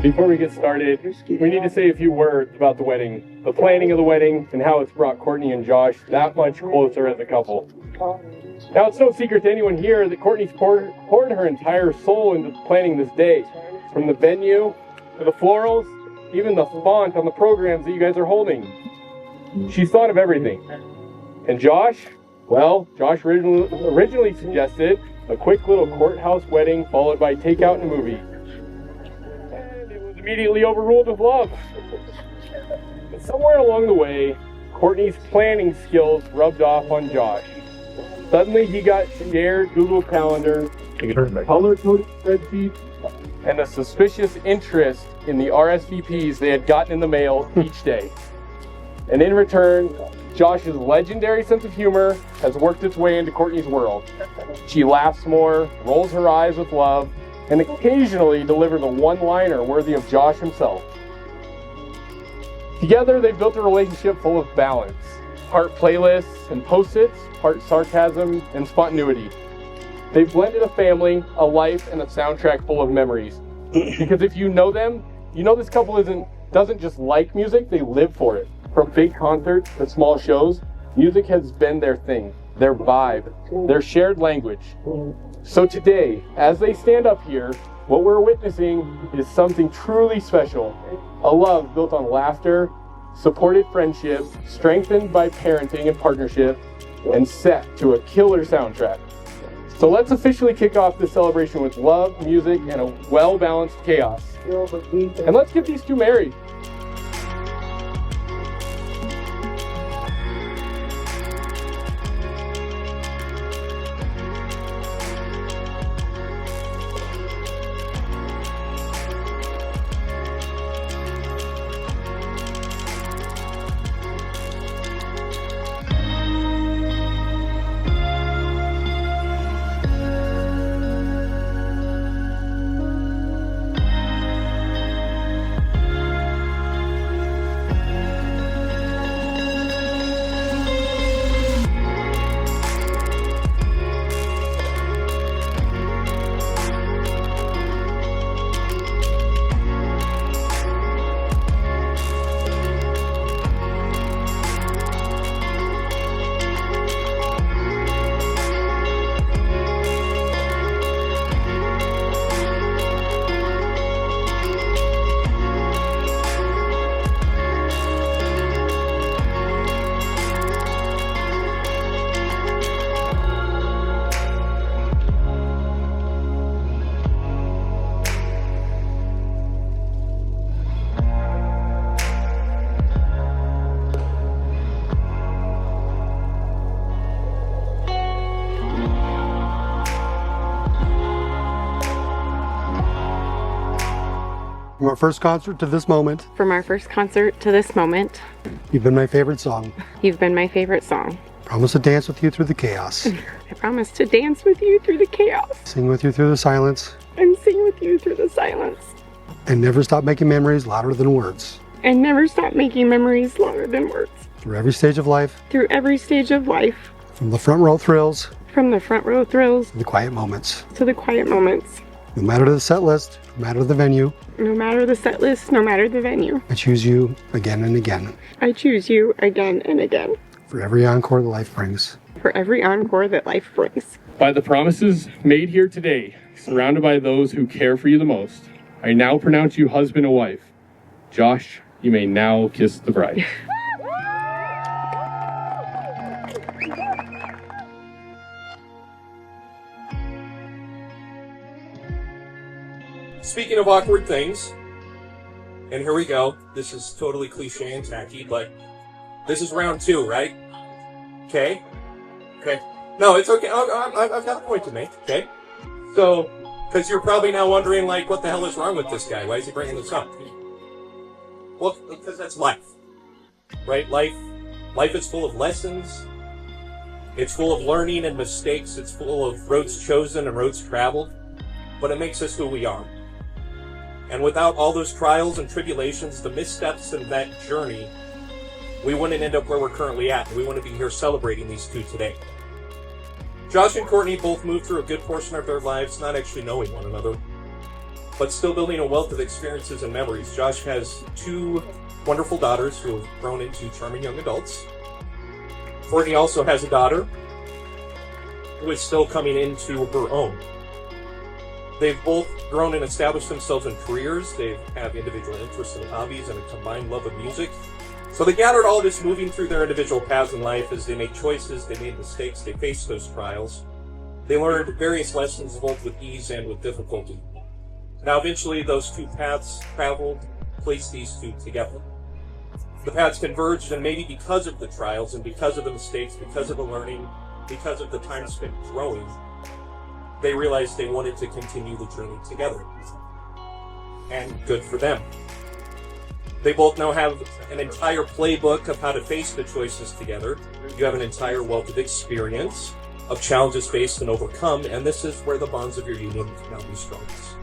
Before we get started, we need to say a few words about the wedding, the planning of the wedding, and how it's brought Kortney and Josh that much closer as a couple. Now, it's no secret to anyone here that Kortney's poured her entire soul into planning this day. From the venue, to the florals, even the font on the programs that you guys are holding. She's thought of everything. And Josh? Well, Josh originally suggested a quick little courthouse wedding followed by takeout and a movie. Immediately overruled with love. But somewhere along the way, Kortney's planning skills rubbed off on Josh. Suddenly he got shared Google Calendar, color-coded spreadsheets, and a suspicious interest in the RSVPs they had gotten in the mail each day. And in return, Josh's legendary sense of humor has worked its way into Kortney's world. She laughs more, rolls her eyes with love, and occasionally delivers a one-liner worthy of Josh himself. Together, they've built a relationship full of balance. Part playlists and post-its, part sarcasm and spontaneity. They've blended a family, a life, and a soundtrack full of memories. Because if you know them, you know this couple doesn't just like music, they live for it. From big concerts to small shows, music has been their thing, their vibe, their shared language. So today, as they stand up here, what we're witnessing is something truly special. A love built on laughter, supported friendship, strengthened by parenting and partnership, and set to a killer soundtrack. So let's officially kick off this celebration with love, music, and a well-balanced chaos. And let's get these two married. From our first concert to this moment, From our first concert to this moment, you've been my favorite song. you've been my favorite song. Promise to dance with you through the chaos. I promise to dance with you through the chaos Sing with you through the silence. and sing with you through the silence And never stop making memories louder than words. and never stop making memories louder than words. Through every stage of life, Through every stage of life, from the front row thrills from the front row thrills to the quiet moments. to the quiet moments. No matter the set list, no matter the venue, No matter the set list, no matter the venue, I choose you again and again. I choose you again and again. For every encore that life brings. For every encore that life brings. By the promises made here today, surrounded by those who care for you the most, I now pronounce you husband and wife. Josh, you may now kiss the bride. Speaking of awkward things, and here we go. This is totally cliche and tacky, but this is round 2, right? Okay? Okay. No, it's okay. I've got a point to make, okay? So, because you're probably now wondering, like, what the hell is wrong with this guy? Why is he bringing this up? Well, because that's life, right? Life is full of lessons. It's full of learning and mistakes. It's full of roads chosen and roads traveled. But it makes us who we are. And without all those trials and tribulations, the missteps in that journey, we wouldn't end up where we're currently at. And we want to be here celebrating these two today. Josh and Kortney both moved through a good portion of their lives not actually knowing one another. but still building a wealth of experiences and memories. Josh has 2 wonderful daughters who have grown into charming young adults. Kortney also has a daughter who is still coming into her own. They've both grown and established themselves in careers. They have individual interests and hobbies and a combined love of music. So they gathered all this moving through their individual paths in life as they made choices, they made mistakes, they faced those trials. They learned various lessons both with ease and with difficulty. Now eventually those 2 paths traveled, placed these 2 together. The paths converged, and maybe because of the trials and because of the mistakes, because of the learning, because of the time spent growing, they realized they wanted to continue the journey together. And good for them. They both now have an entire playbook of how to face the choices together. You have an entire wealth of experience, of challenges faced and overcome, and this is where the bonds of your union can now be strongest.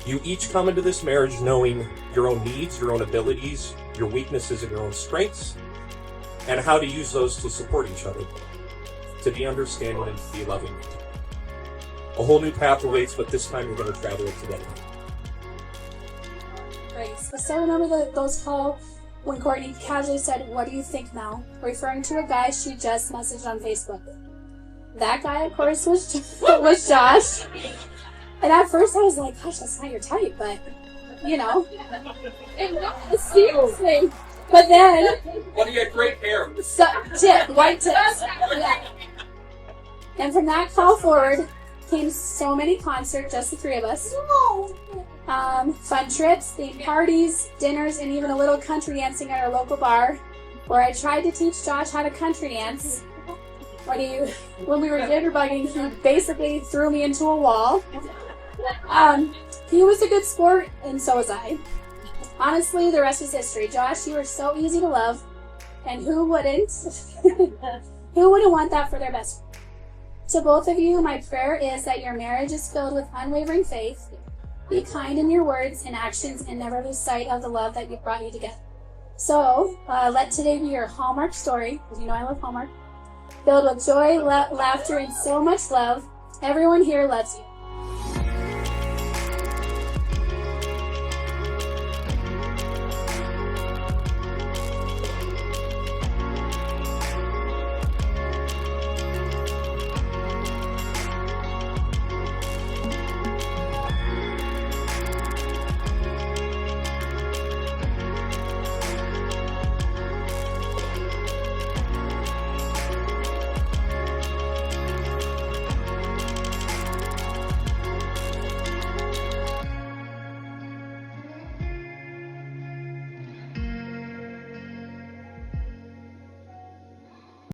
You each come into this marriage knowing your own needs, your own abilities, your weaknesses and your own strengths, and how to use those to support each other, to be understanding and to be loving. A whole new path awaits, but this time you're going to travel it together. Great. So remember those call when Kortney casually said, "What do you think now?" referring to a guy she just messaged on Facebook. That guy, of course, was Josh. And at first I was like, gosh, that's not your type, but, you know. Seriously. But then... Well, you had great hair. White tips. Yeah. And from that call forward came so many concerts, just the 3 of us. Fun trips, themed parties, dinners, and even a little country dancing at our local bar, where I tried to teach Josh how to country dance. When we were jitterbugging, he basically threw me into a wall. He was a good sport, and so was I. Honestly, the rest is history. Josh, you are so easy to love, and who wouldn't? Who wouldn't want that for their best friend? To both of you, my prayer is that your marriage is filled with unwavering faith. Be kind in your words and actions, and never lose sight of the love that brought you together. So, let today be your Hallmark story, because you know I love Hallmark. Filled with joy, laughter, and so much love. Everyone here loves you.